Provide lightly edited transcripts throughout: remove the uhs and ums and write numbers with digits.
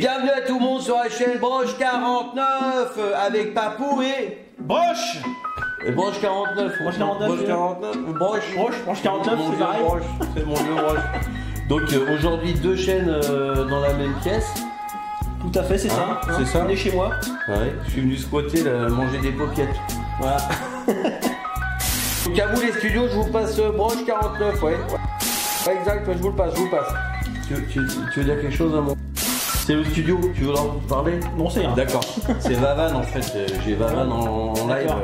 Bienvenue à tout le monde sur la chaîne Broche 49 avec Papou et Broche. Broche 49. Broche 49. Broche 49. Broche 49, c'est pareil. C'est mon vieux Broche. Donc aujourd'hui deux chaînes dans la même pièce. Tout à fait, c'est ça. C'est ça. On est chez moi. Ouais, je suis venu squatter là, manger des paupiètes. Voilà. Donc à vous les studios, je vous passe Broche 49, ouais. Exact, je vous le passe, Tu veux dire quelque chose à mon... C'est le studio, tu veux leur parler? Non, c'est rien. D'accord. C'est Vavan en fait, j'ai Vavan en live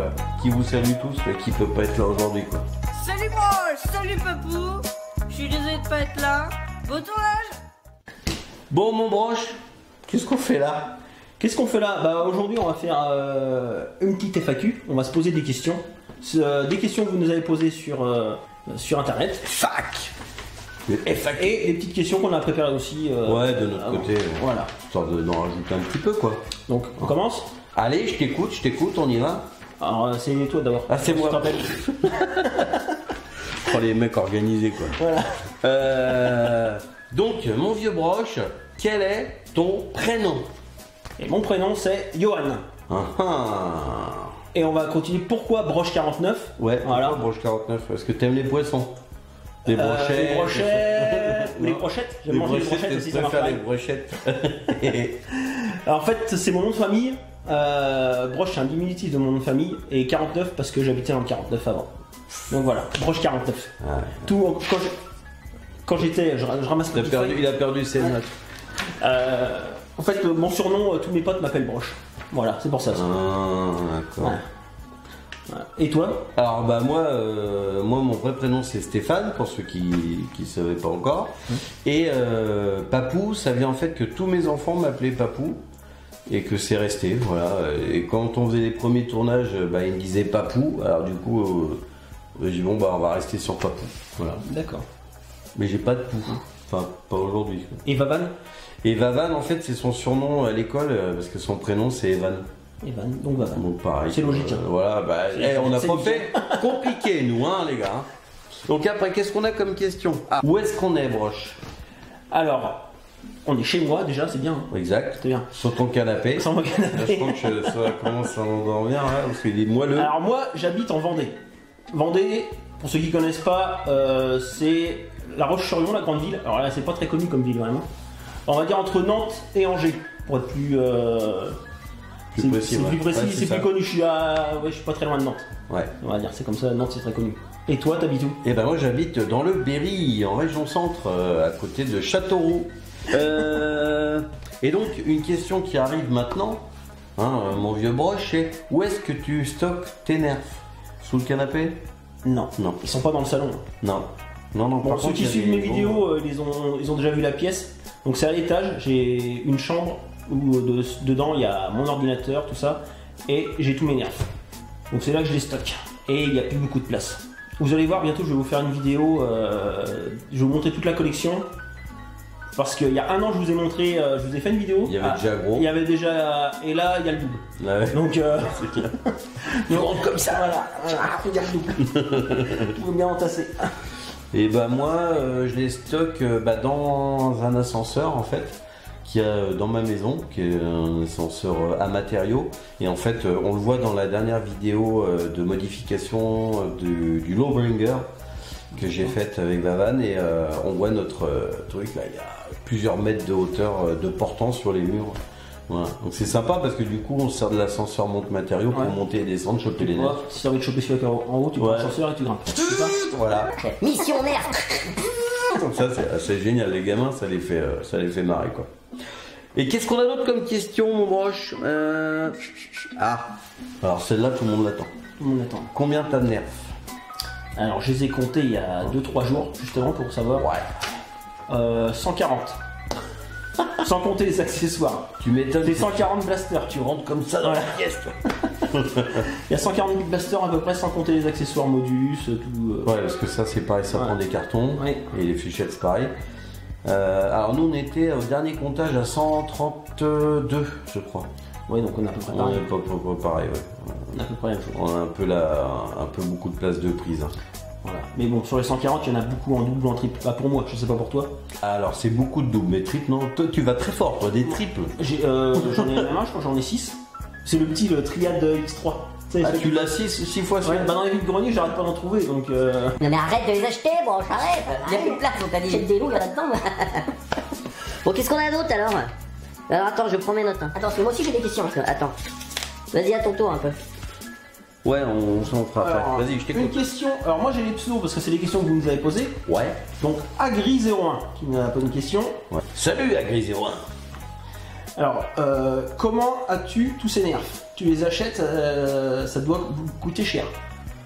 qui vous salue tous mais qui peut pas être là aujourd'hui quoi. Salut Broche, salut Papou. Je suis désolé de pas être là. Beau tournage. Bon mon Broche, qu'est-ce qu'on fait là? Bah aujourd'hui on va faire une petite FAQ. On va se poser des questions. Des questions que vous nous avez posées sur internet. Fac. Et des petites questions qu'on a préparées aussi. Ouais, de notre côté. Voilà. Histoire d'en rajouter un petit peu quoi. Donc on commence. Allez, je t'écoute, on y va. Alors c'est toi d'abord. Ah c'est moi. Oh les mecs organisés quoi. Voilà. Donc mon vieux Broche, quel est ton prénom? Et mon prénom c'est Johan. Et on va continuer. Pourquoi Broche 49? Ouais, voilà. Pourquoi Broche 49? Parce que t'aimes les poissons. Les brochettes. Les brochettes. J'aime manger les brochettes aussi, ça marche les brochettes. Alors, en fait, c'est mon nom de famille. Broche, c'est un diminutif de mon nom de famille. Et 49 parce que j'habitais dans le 49 avant. Donc voilà, Broche 49. Ah, ouais. Tout, quand j'étais, je ramasse il a perdu ses notes. En fait, mon surnom, tous mes potes m'appellent Broche. Voilà, c'est pour ça. D'accord. Ouais. Et toi? Alors bah moi mon vrai prénom c'est Stéphane pour ceux qui savaient pas encore. Et Papou, ça vient en fait que tous mes enfants m'appelaient Papou et que c'est resté voilà. Et quand on faisait les premiers tournages, bah ils me disaient Papou. Alors du coup j'ai dit bon bah on va rester sur Papou. Voilà. D'accord. Mais j'ai pas de pou. Enfin pas aujourd'hui. Et Vavan? Et Vavan en fait c'est son surnom à l'école parce que son prénom c'est Evan. Evan, donc Vavan. Donc pareil. C'est logique. Hein. Voilà, bah, on n'a pas fait compliqué nous, hein, les gars. Donc après, qu'est-ce qu'on a comme question? Où est-ce qu'on est, Broche? Alors, on est chez moi déjà, c'est bien. Hein. Exact. C'est bien. Sur ton canapé. Sur mon canapé. Je pense que ça commence à m'endormir, hein, parce qu'il est moelleux. Alors moi, j'habite en Vendée. Vendée, pour ceux qui connaissent pas, c'est La Roche-sur-Yon, la grande ville. Alors là, c'est pas très connu comme ville vraiment. On va dire entre Nantes et Angers, pour être plus... Plus précis, c'est plus précis, ouais, c'est ça. plus connu. Je suis pas très loin de Nantes. Ouais. On va dire, c'est comme ça. Nantes, c'est très connu. Et toi, t'habites où? Et ben moi, j'habite dans le Berry, en région centre, à côté de Châteauroux. Et donc, une question qui arrive maintenant, hein, mon vieux Broche, c'est où est-ce que tu stockes tes nerfs? Sous le canapé? Non. Non. Ils sont pas dans le salon. Non. Non. Bon, Par ceux contre, qui il y a suivent des mes vidéos, ils ont déjà vu la pièce. Donc c'est à l'étage. J'ai une chambre où dedans il y a mon ordinateur, tout ça, et j'ai tous mes nerfs. Donc c'est là que je les stocke. Et il n'y a plus beaucoup de place. Vous allez voir, bientôt je vais vous faire une vidéo, je vais vous montrer toute la collection. Parce qu'il y a un an je vous ai montré, je vous ai fait une vidéo. Il y avait déjà gros. Il y avait déjà, et là il y a le double. Ouais. Donc c'est clair. on rentre comme ça, voilà. Il y a le double. Tout est bien entassé. Et bah moi je les stocke dans un ascenseur en fait qui a dans ma maison, qui est un ascenseur à matériaux. Et en fait on le voit dans la dernière vidéo de modification du Lowbringer que j'ai faite avec Vavan, et on voit notre truc là, il y a plusieurs mètres de hauteur de portant sur les murs. Voilà. Donc c'est sympa parce que du coup on sert de l'ascenseur monte matériaux pour monter et descendre, choper les nerfs. Si tu as envie de choper celui en haut, tu prends l'ascenseur et tu grimpes. Voilà. Mission merde. Donc ça c'est assez génial, les gamins ça les fait marrer quoi. Et qu'est-ce qu'on a d'autre comme question mon Broche? Alors celle-là tout le monde l'attend. Tout le monde attend. Combien t'as de nerfs? Alors je les ai comptés il y a 2-3 jours justement pour savoir. Ouais. 140. Sans compter les accessoires. Tu m'étonnes. C'est 140 blasters. Tu rentres comme ça dans la pièce toi. Il y a 140 blasters à peu près sans compter les accessoires modus, tout. Ouais, parce que ça c'est pareil, ça prend des cartons. Ouais. Et les fléchettes c'est pareil. Alors nous on était au dernier comptage à 132 je crois. Ouais, donc on a à peu près On pareil. est pas pareil, ouais. On a à peu près la même chose. On a un peu beaucoup de place de prise. Hein. Voilà. Mais bon, sur les 140, il y en a beaucoup en double ou en triple. Pas pour moi, je sais pas pour toi. Alors c'est beaucoup de doubles, mais triples, non, toi tu vas très fort, toi, des triples. J'en ai même un, je crois que j'en ai 6. C'est le petit Triad X3. Tu l'as 6 fois ouais, bah dans les vides-greniers, j'arrête pas d'en trouver, donc... Non mais arrête de les acheter, bon, j'arrête. Il y a plus de place, on t'a dit. J'ai des loups, il y en a dedans. Bon, qu'est-ce qu'on a d'autre alors? Alors attends, je prends mes notes. Hein. Attends, parce que moi aussi j'ai des questions. Attends. Vas-y, à ton tour un peu. Ouais, on s'en fera après. Vas-y, je t'écoute. Une question, alors moi j'ai les pseudos parce que c'est les questions que vous nous avez posées. Ouais. Donc Agri01 qui nous a posé une question. Ouais. Salut Agri01. Alors, comment as-tu tous ces nerfs? Tu les achètes, ça doit coûter cher.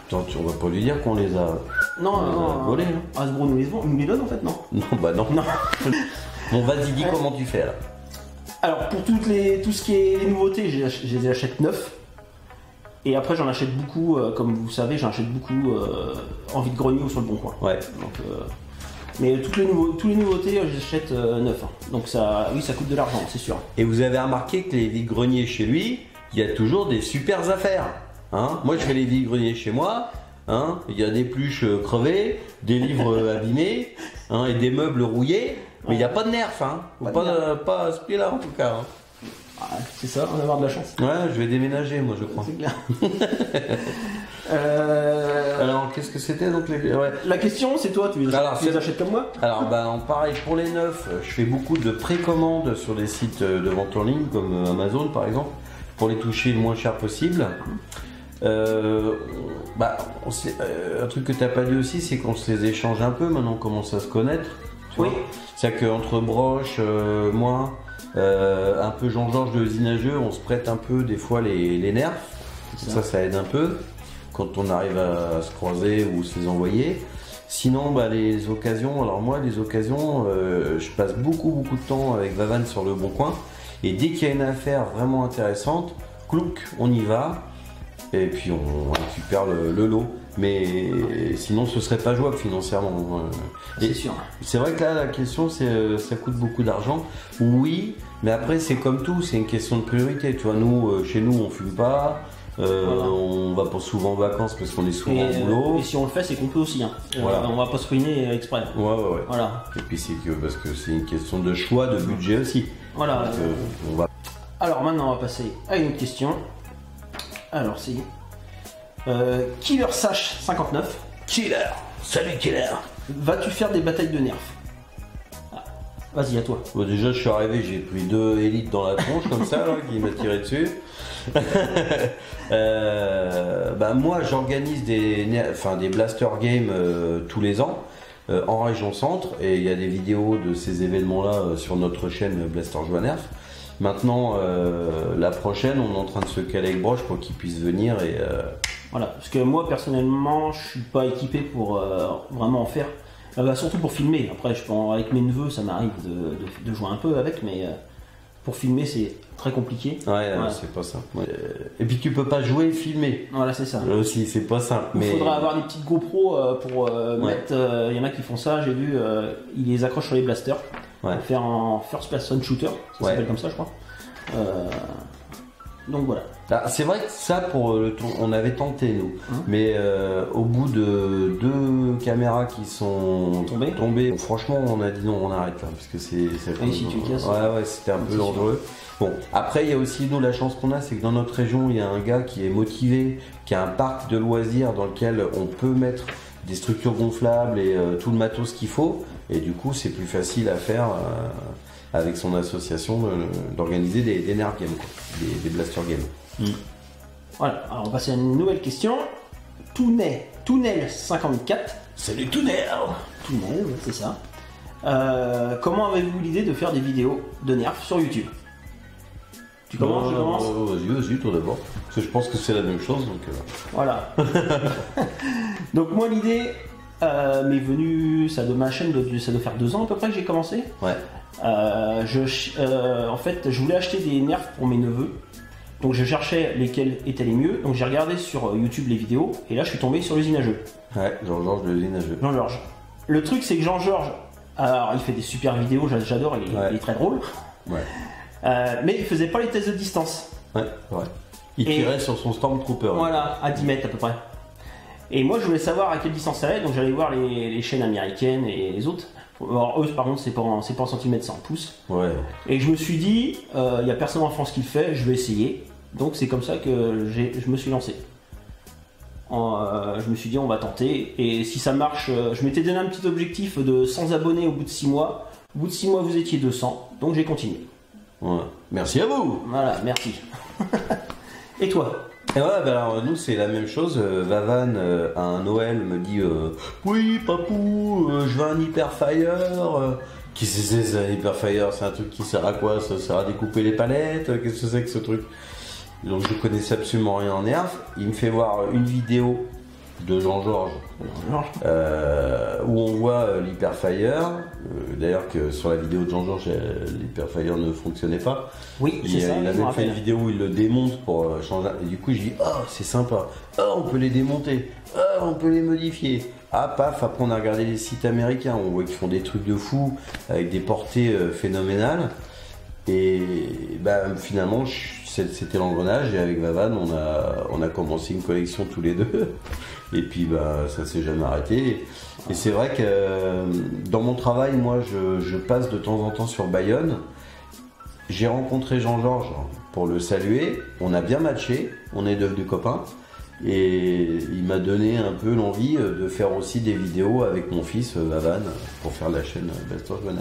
Attends, on va pas lui dire qu'on les a... Non, volés, hein. Hasbro nous les donne en fait, non? Non, bah non. Bon, vas-y, dis comment tu fais là. Alors, pour tout ce qui est les nouveautés, je les achète neufs. Et après, j'en achète beaucoup, comme vous savez, j'en achète beaucoup en vide-grenier ou sur le bon coin. Ouais. Donc, mais toutes les nouveautés, j'achète neufs. Hein. Donc ça, oui, ça coûte de l'argent, c'est sûr. Et vous avez remarqué que les vide-greniers chez lui, il y a toujours des super affaires. Hein, moi, je fais les vide-greniers chez moi. Hein, il y a des pluches crevées, des livres abîmés, hein, et des meubles rouillés. Mais il n'y a pas de nerfs. Hein. Pas à ce prix-là, en tout cas. Hein. Ah, c'est ça, on va avoir de la chance. Ouais, je vais déménager, moi, je crois. C'est clair. Alors, qu'est-ce que c'était donc ouais. La question, c'est toi, tu les achètes comme moi? Alors, pareil, pour les neufs, je fais beaucoup de précommandes sur les sites de vente en ligne, comme Amazon, par exemple, pour les toucher le moins cher possible. Un truc que tu n'as pas dit aussi, c'est qu'on se les échange un peu, maintenant on commence à se connaître. Oui. C'est-à-dire qu'entre Broche, moi... un peu Jean-Georges de Usinageux, on se prête un peu des fois les nerfs, ça aide un peu quand on arrive à se croiser ou se les envoyer. Sinon les occasions, alors moi les occasions, je passe beaucoup de temps avec Vavan sur le bon coin, et dès qu'il y a une affaire vraiment intéressante, clouc, on y va et puis on récupère le lot. Mais sinon ce serait pas jouable financièrement. C'est sûr. C'est vrai que là la question c'est ça coûte beaucoup d'argent. Oui, mais après c'est comme tout, c'est une question de priorité. Tu vois, nous chez nous on fume pas, on va pas souvent en vacances parce qu'on est souvent au boulot. Et si on le fait, c'est qu'on peut aussi. Hein. Voilà. On va pas se ruiner exprès. Ouais. Voilà. Et puis c'est que parce que c'est une question de choix, de budget aussi. Voilà. Donc, on va... Alors maintenant on va passer à une autre question. Alors c'est Killer Sash 59. Killer. Salut Killer. Vas-tu faire des batailles de nerfs? Vas-y, à toi. Bon, déjà je suis arrivé, j'ai pris 2 élites dans la tronche comme ça là, qui m'a tiré dessus. Moi j'organise des Blaster Games tous les ans en région centre, et il y a des vidéos de ces événements là sur notre chaîne Blaster Joue à Nerf. Maintenant la prochaine on est en train de se caler avec Broche pour qu'il puisse venir et voilà, parce que moi personnellement je suis pas équipé pour vraiment en faire. Surtout pour filmer. Après, avec mes neveux, ça m'arrive de jouer un peu avec, mais pour filmer, c'est très compliqué. Ouais, c'est pas simple. Ouais. Et puis tu peux pas jouer et filmer. Voilà, c'est ça. Là aussi, c'est pas simple. Il faudra avoir des petites GoPro pour mettre. Il y en a qui font ça, j'ai vu, ils les accrochent sur les blasters. Pour faire un first person shooter, ça s'appelle comme ça, je crois. Donc voilà. C'est vrai que ça, pour le tour, on avait tenté nous, mais au bout de 2 caméras qui sont tombées, franchement on a dit non, on arrête là, parce que c'est si tu casses. Ouais, c'était un peu dangereux. Bon, après il y a aussi nous la chance qu'on a, c'est que dans notre région il y a un gars qui est motivé, qui a un parc de loisirs dans lequel on peut mettre des structures gonflables et tout le matos qu'il faut, et du coup c'est plus facile à faire. Avec son association d'organiser des nerf games, des blaster games. Voilà, alors on va passer à une nouvelle question. Tounel54. Salut Tounel. Tounel, ouais, c'est ça. Comment avez-vous l'idée de faire des vidéos de nerf sur YouTube? Tu commences, je commence? Vas-y, toi d'abord. Parce que je pense que c'est la même chose. Donc, Voilà. Donc moi l'idée m'est venue, ça de ma chaîne, ça doit faire 2 ans à peu près que j'ai commencé. Ouais. En fait, je voulais acheter des nerfs pour mes neveux, donc je cherchais lesquels étaient les mieux. Donc j'ai regardé sur YouTube les vidéos, et là je suis tombé sur l'Usinageux. Ouais, Jean-Georges de l'Usinageux. Jean-Georges. Le truc c'est que Jean-Georges, alors il fait des super vidéos, j'adore, il est très drôle. Ouais. Mais il faisait pas les tests de distance. Ouais. Il tirait sur son Stormtrooper. Voilà, à 10 mètres à peu près. Et moi, je voulais savoir à quelle distance ça allait, donc j'allais voir les chaînes américaines et les autres. Alors eux, par contre, c'est pas en centimètres, c'est en pouces. Ouais. Et je me suis dit, il n'y a personne en France qui le fait, je vais essayer. Donc c'est comme ça que je me suis lancé. Je me suis dit, on va tenter. Et si ça marche, je m'étais donné un petit objectif de 100 abonnés au bout de 6 mois. Au bout de 6 mois, vous étiez 200, donc j'ai continué. Ouais. Merci à vous. Voilà, merci. Et toi? Et ouais, bah alors nous c'est la même chose. Vavan à un Noël me dit oui papou, je veux un Hyperfire. Qu'est-ce que c'est un Hyperfire? C'est un truc qui sert à quoi? Ça sert à découper les palettes? Qu'est-ce que c'est que ce truc? Donc je connaissais absolument rien en nerf. Il me fait voir une vidéo de Jean-Georges où on voit l'Hyperfire. D'ailleurs que sur la vidéo de Jean-Georges l'Hyperfire ne fonctionnait pas. Oui, c'est ça. Il a même fait une vidéo où il le démonte pour changer. Et du coup je dis oh c'est sympa, oh on peut les démonter, oh on peut les modifier. Ah paf, après on a regardé les sites américains, on voit qu'ils font des trucs de fou avec des portées phénoménales. Et bah, finalement c'était l'engrenage et avec Vavan on a commencé une collection tous les deux et puis bah ça s'est jamais arrêté. Et c'est vrai que dans mon travail moi je passe de temps en temps sur Bayonne. J'ai rencontré Jean-Georges pour le saluer, on a bien matché, on est devenus copains et il m'a donné un peu l'envie de faire aussi des vidéos avec mon fils Vavan pour faire la chaîne Best of Gunner.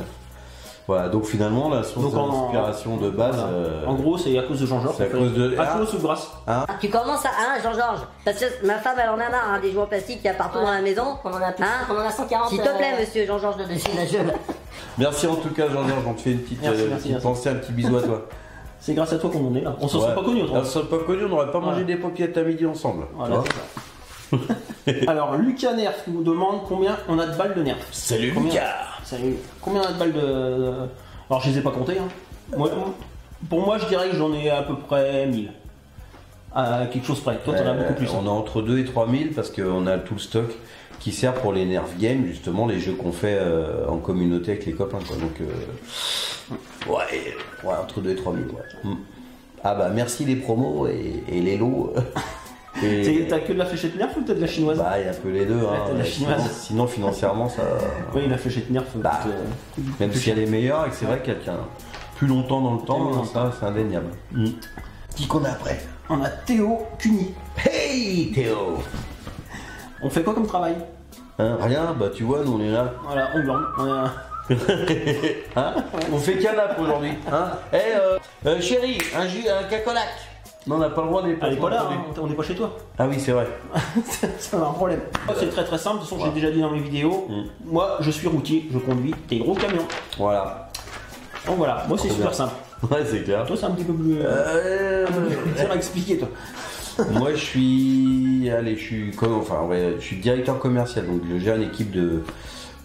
Voilà, donc finalement la source d'inspiration de base. Voilà. En gros, c'est à cause de Jean-Georges. C'est à cause de. À cause ou grâce. Hein tu commences à. Hein, Jean-Georges? Parce que ma femme, elle en a marre des jouets en plastique qu'il y a partout dans la maison. On en a 140. S'il te plaît, monsieur Jean-Georges de Dessinageux. Merci en tout cas, Jean-Georges, on te fait une petite pensée, un petit bisou à toi. C'est grâce à toi qu'on en est là. On s'en serait pas connus autrement. On s'en serait pas connus, on n'aurait pas mangé des paupiètes à midi ensemble. Voilà, c'est ça. Alors, Lucas Nerf nous demande combien on a de balles de Nerf. Salut Lucas. Salut. Combien on a de balles de. Alors, je les ai pas comptées. Hein. Pour moi, je dirais que j'en ai à peu près 1000. À quelque chose près. Toi, t'en as beaucoup plus. On a entre 2 et 3000 parce qu'on a tout le stock qui sert pour les Nerf Games, justement, les jeux qu'on fait en communauté avec les copains. Quoi. Donc, ouais, entre 2 et 3000. Ouais. Ah bah, merci les promos et les lots. T'as que de la fléchette Nerf ou t'as de la chinoise? Bah, il y a un peu les deux. Ouais, hein. de la chinoise. Sinon, financièrement, ça. Oui, la fléchette Nerf. Bah, même si elle est meilleure et que c'est vrai qu'elle tient plus longtemps dans le temps, hein, ça, c'est indéniable. Qui qu'on a après? On a Théo Cuny. Hey Théo! On fait quoi comme travail? Hein, rien, bah tu vois, nous on est là. Voilà, on blanc. Hein, on fait canap aujourd'hui. Hein, chérie, un cacolac. Non, on n'a pas le droit d'aller Elle est pas là, hein, on n'est pas chez toi. Ah oui, c'est vrai. C'est un problème. C'est très très simple, de toute façon, j'ai déjà dit dans mes vidéos. Moi, je suis routier, je conduis des gros camions. Voilà. Donc voilà, moi c'est super simple. Ouais, c'est clair. Toi, c'est un petit peu plus. dur à expliquer, toi. Moi, je suis directeur commercial, donc je gère une équipe de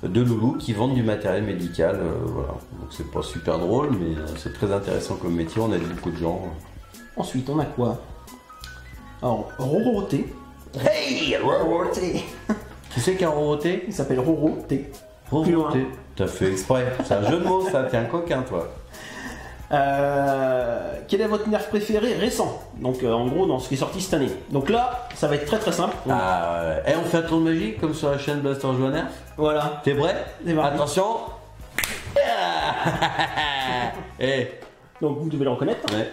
loulous qui vendent du matériel médical. Voilà. Donc c'est pas super drôle, mais c'est très intéressant comme métier. On aide beaucoup de gens. Ensuite, on a quoi? Alors, Roroté. Hey, Roroté. Tu sais qu'un Roroté? Il s'appelle Roroté. Roroté. T'as fait exprès. C'est un jeu de mots, ça. T'es un coquin, toi. Quel est votre nerf préféré récent? Donc en gros dans ce qui est sorti cette année. Donc là ça va être très très simple. On fait un tour de magie comme sur la chaîne Blaster Joie Nerf. Voilà. T'es prêt? Attention. Donc vous devez le reconnaître. Ouais.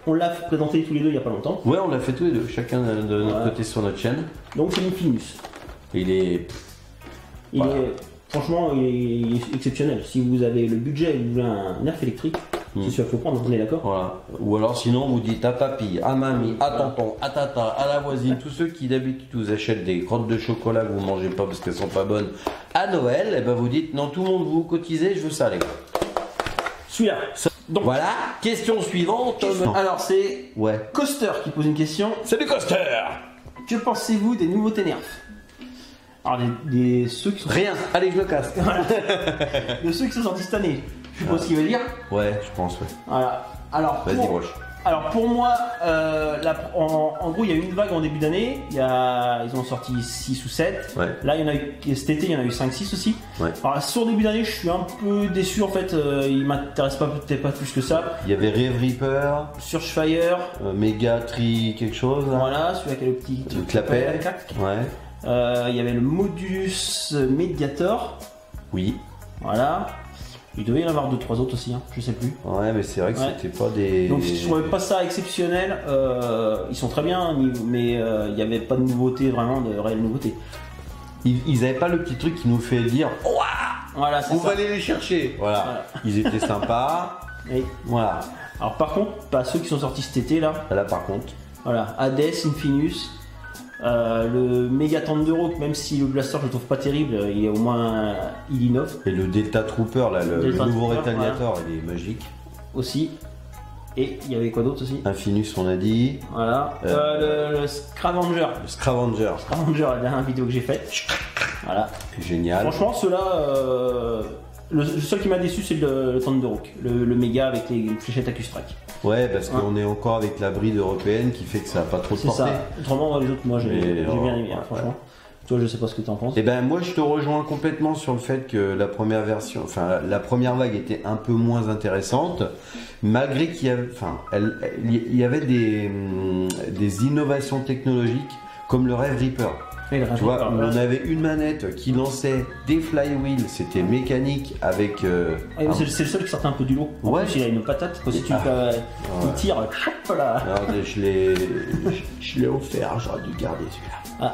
On l'a présenté tous les deux il y a pas longtemps. Ouais, on l'a fait tous les deux, chacun de notre côté sur notre chaîne. Donc c'est l'Infinius. Franchement, il est exceptionnel. Si vous avez le budget et vous voulez un nerf électrique, c'est sûr qu'il faut prendre, on est d'accord? Voilà. Ou alors sinon vous dites à papy, à mamie, à tonton, à tata, à la voisine, tous ceux qui d'habitude vous achètent des crottes de chocolat que vous mangez pas parce qu'elles sont pas bonnes à Noël, et ben vous dites non, tout le monde vous cotisez, je veux ça les gars. Celui-là. Donc, voilà, question suivante. Alors c'est Coaster qui pose une question. Salut Coaster. Que pensez-vous des nouveautés nerfs? Alors ceux qui sont... Rien, allez je me casse. Voilà. De ceux qui sont sortis cette année. Je suppose ce qu'il veut dire. Ouais, je pense, ouais. Voilà. Alors Alors pour moi, en gros, il y a eu une vague en début d'année. Ils ont sorti 6 ou 7. Ouais. Là, il y en a eu, cet été, il y en a eu 5-6 aussi. Ouais. Alors sur début d'année, je suis un peu déçu en fait. Il m'intéresse peut-être pas plus que ça. Il y avait Rave Reaper, Surfire, Mega Tree quelque chose. Là. voilà, celui avec le petit Le clapet. Ouais. Il y avait le Modulus Mediator. Oui. Voilà. Il devait y en avoir 2-3 autres aussi, hein, je sais plus. Ouais, mais c'est vrai que Ouais. c'était pas des. Donc je trouvais pas ça exceptionnel. Ils sont très bien, mais il n'y avait pas de nouveauté, vraiment de réelle nouveauté. Ils avaient pas le petit truc qui nous fait dire Ouah, Voilà, c'est on ça. va aller les chercher. Voilà. Voilà. Ils étaient sympas. Et, Voilà. alors par contre, pas ceux qui sont sortis cet été là. Là par contre. Voilà, Hades, Infinus, le Mega Thunderhawk, même si le blaster je le trouve pas terrible, il est au moins il innove Et le Delta Trooper, là, le Delta nouveau Trooper, rétaliateur, il est magique. aussi. Et il y avait quoi d'autre aussi? Infinus, on a dit. Voilà. Le Scravanger. Le Scravanger, Scravanger, la dernière vidéo que j'ai faite. Voilà. génial. Franchement, ceux-là, le seul qui m'a déçu, c'est le Thunderhawk, le méga avec les fléchettes AccuStrike. Ouais, parce qu'on est encore avec la bride européenne qui fait que ça n'a pas trop de C'est portée. ça. Autrement, les autres, moi, j'ai Mais, bien aimé, hein, ouais. franchement. Toi, je sais pas ce que t'en penses. Et ben moi je te rejoins complètement sur le fait que la première version, enfin la première vague était un peu moins intéressante, malgré qu'il y avait, il y avait des innovations technologiques comme le Rave Reaper. Et le Tu vois, Raptor, où voilà. on avait une manette qui lançait des flywheels, c'était mécanique avec. Ouais, mais c'est le seul qui sortait un peu du lot. En Ouais. plus, il a une patate. Quand si tu Ah. il tire, hop là. Alors, je l'ai offert, j'aurais dû garder celui-là. Ah.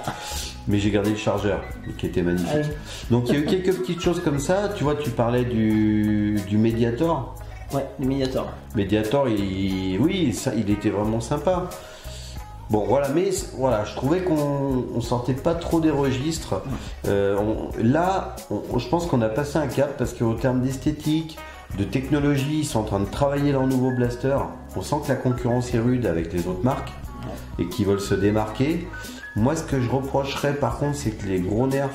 Mais j'ai gardé le chargeur, qui était magnifique. Ah oui. Donc il y a eu quelques petites choses comme ça. Tu vois, tu parlais du Mediator. Ouais, le Mediator. Mediator, il était vraiment sympa. Bon, voilà, mais voilà, je trouvais qu'on sortait pas trop des registres. Je pense qu'on a passé un cap parce qu'au terme d'esthétique, de technologie, ils sont en train de travailler leur nouveau blaster. On sent que la concurrence est rude avec les autres marques et qu'ils veulent se démarquer. Moi, ce que je reprocherais par contre, c'est que les gros nerfs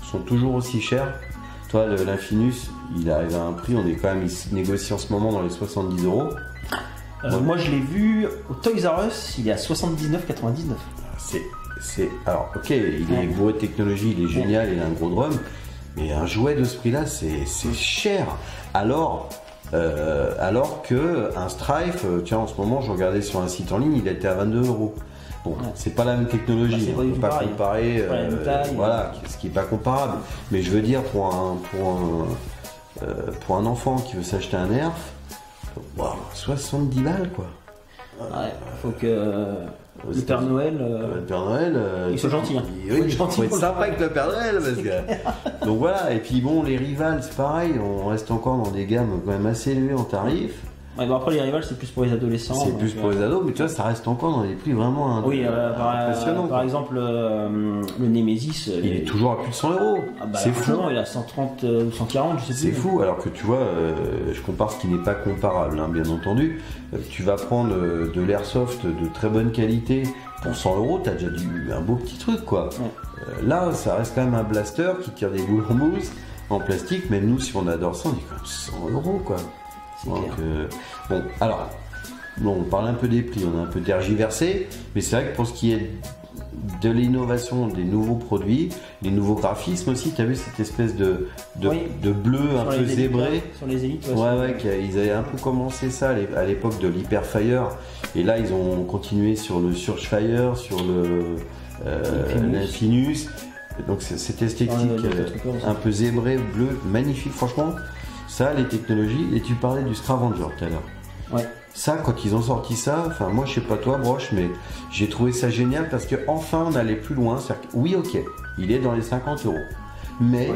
sont toujours aussi chers. Toi, l'Infinus, il arrive à un prix, on est quand même, il se négocie en ce moment dans les 70 €. Moi, je l'ai vu au Toys R Us, il est à 79,99. Alors, ok, il est bourré de technologie, il est génial, il a un gros drum, mais un jouet de ce prix-là, c'est cher. Alors que un Strife, tiens, en ce moment, je regardais sur un site en ligne, il était à 22 €. Bon, c'est pas la même technologie, Bah, c'est pas on du peut tout pas pareil. comparer, Pas la même taille. voilà, ce qui est pas comparable. Mais je veux dire, pour un enfant qui veut s'acheter un Nerf, wow, 70 balles quoi. Ouais, faut que le Père Noël. Le Père Noël, Ils sont gentils, hein. Oui, Faut être il gentil faut être pour le sympa avec le Père Noël parce que. Donc voilà, et puis bon, les rivals, c'est pareil, on reste encore dans des gammes quand même assez élevées en tarifs. Ouais, bon, après, les rivals, c'est plus pour les adolescents. C'est donc, plus pour les ados, mais tu vois, ça reste encore dans des prix vraiment Oui, impressionnants. par exemple, le Nemesis. Il est toujours à plus de 100 €. Ah bah, C'est fou. Il a 130 ou 140, je sais C'est plus. fou, alors que tu vois, je compare ce qui n'est pas comparable, hein, bien entendu. Tu vas prendre de l'airsoft de très bonne qualité pour 100 €, t'as déjà un beau petit truc quoi. Ouais. Là, ça reste quand même un blaster qui tire des boules en mousse, en plastique, même nous, si on adore ça, on dit quand même 100 € quoi. C'est Donc, clair. bon, alors, on parle un peu des prix, on a un peu tergiversé, mais c'est vrai que pour ce qui est de l'innovation, des nouveaux produits, les nouveaux graphismes aussi, tu as vu cette espèce de bleu un Sur peu les élites, zébré. Sur les élites, Ils avaient un peu commencé ça à l'époque de l'Hyperfire, et là ils ont continué sur le Surfire, sur l'Infinus. Donc cette esthétique un peu zébré, bleu, magnifique franchement. Ça, les technologies, et tu parlais du Scravanger tout à l'heure. Ouais. Ça, quand ils ont sorti ça, enfin moi je sais pas toi Broche, mais j'ai trouvé ça génial parce que enfin on allait plus loin. C'est-à-dire que, oui, ok, il est dans les 50 €, mais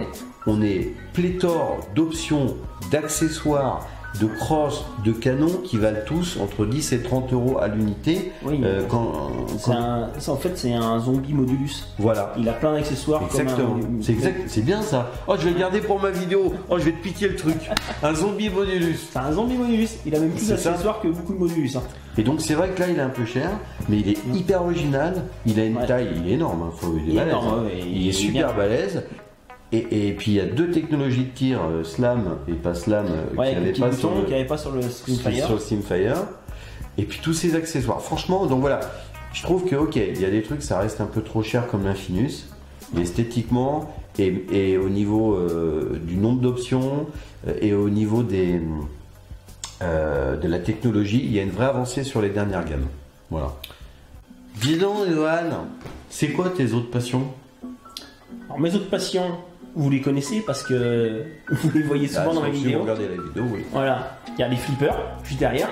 on est pléthore d'options, d'accessoires, de crosses, de canons qui valent tous entre 10 et 30 € à l'unité. Oui, en fait, c'est un zombie modulus. Voilà. Il a plein d'accessoires. Exactement. C'est bien ça. Oh, je vais le garder pour ma vidéo. Oh, je vais te piquer le truc. Un zombie modulus. C'est un zombie modulus. Il a même plus C'est ça. d'accessoires que beaucoup de modulus. Hein. Et donc c'est vrai que là il est un peu cher, mais il est hyper original. Il a une taille, il est énorme. Hein. Il est balèze. Énorme, ouais, il est super bien. balèze. Et puis il y a deux technologies de tir, slam et pas slam, Ouais, qui n'avaient pas, qu'il n'y avait pas sur le Steamfire. sur le Steamfire. Et puis tous ces accessoires. Franchement, donc voilà, je trouve que ok, il y a des trucs, ça reste un peu trop cher comme l'Infinus, mais esthétiquement et au niveau du nombre d'options et au niveau de la technologie, il y a une vraie avancée sur les dernières gammes. Voilà. Dis donc, Johan, c'est quoi tes autres passions? Alors mes autres passions, vous les connaissez parce que vous les voyez souvent dans mes Si vidéos. vous regardez la vidéo, oui. Voilà, il y a les flippers juste derrière.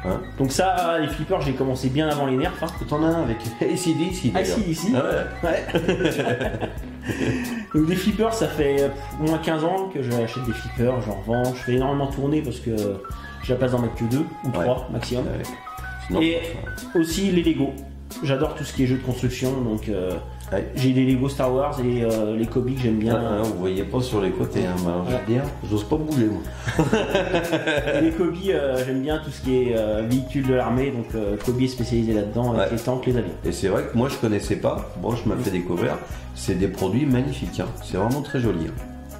Hein? Donc ça, les flippers, j'ai commencé bien avant les nerfs. Hein. T'en as un avec AC/DC d'ailleurs. AC/DC. Ah ouais. Ouais. Donc des flippers, ça fait au moins 15 ans que j'achète des flippers, j'en revends. Je fais énormément tourner parce que j'ai la place d'en mettre que 2 ou 3 maximum. Ouais. Sinon, Et aussi les Lego. J'adore tout ce qui est jeux de construction, donc ouais. j'ai les Lego Star Wars et les Kobe que j'aime bien. vous voyez pas sur les côtés, hein, mais alors, je veux dire, j'ose pas bouger moi. Les Kobe, j'aime bien tout ce qui est véhicule de l'armée, donc Kobe est spécialisé là-dedans avec Ouais. les tanks, les avions. Et c'est vrai que moi je connaissais pas, bon je m'ai fait découvrir, c'est des produits magnifiques, hein. C'est vraiment très joli. Hein.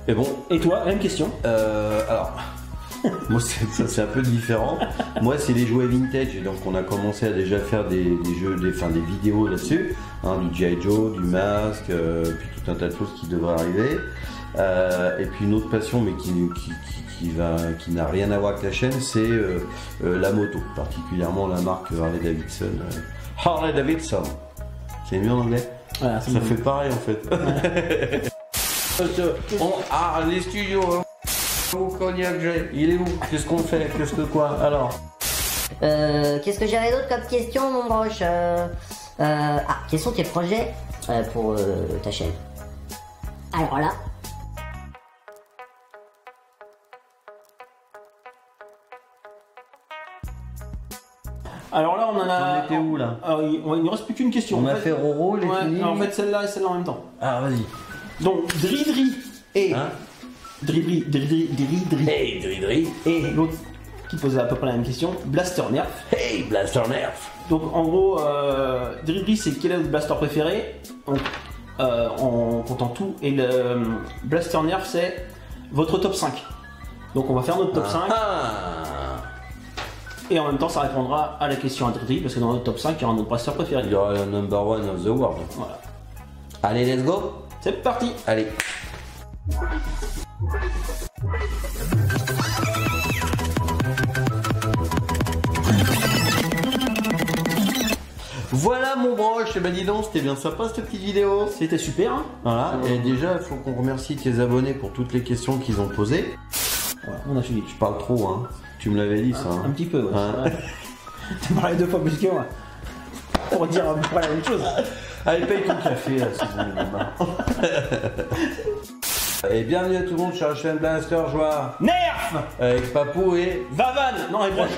Et bon, Et toi, même question. alors, moi c'est un peu différent. Moi c'est les jouets vintage, et donc on a commencé à déjà faire des jeux, des vidéos là-dessus, hein, du G.I. Joe, du Masque, puis tout un tas de choses qui devraient arriver. Et puis une autre passion, mais qui n'a rien à voir avec la chaîne, c'est la moto, particulièrement la marque Harley Davidson. Harley Davidson, c'est mieux en anglais. Voilà, Ça fait pareil en fait. Les studios, hein. Où Cognac J, il est où? Qu'est-ce qu'on fait? Qu'est-ce que quoi? Alors Qu'est-ce que j'avais d'autre comme question, mon broche quels sont tes projets pour ta chaîne? Alors là, Alors là, on en a. On était où là? Alors, il ne reste plus qu'une question. On En a fait Roro, il est ouais, fini. en fait, celle-là et celle-là en même temps. Ah vas-y. Donc, Dridri et. Hein? Dridri. Hey Dridri. Et l'autre qui posait à peu près la même question, Blaster Nerf. Hey Blaster Nerf. Donc en gros, Dridri c'est quel est votre blaster préféré en comptant tout, et le Blaster Nerf c'est votre top 5. Donc on va faire notre top 5 et en même temps ça répondra à la question à Dridri parce que dans notre top 5 il y aura notre blaster préféré. Il y aura le number one of the world. Voilà. Allez, let's go. C'est parti. Allez. Voilà mon broche, et ben dis donc, c'était bien sympa cette petite vidéo. C'était super. Hein, Voilà, et déjà il faut qu'on remercie tes abonnés pour toutes les questions qu'ils ont posées. voilà, on a suivi. Je parle trop, hein. Tu me l'avais dit ça. Un Hein. petit peu, ouais. Hein. Ouais. Tu parlais 2 fois plus que moi. Pour dire à peu près la même chose. Allez, paye ton café là, si vous en avez marre. Et bienvenue à tout le monde sur la chaîne Blaster Joie Nerf avec Papou et Vavan. Non, et broche.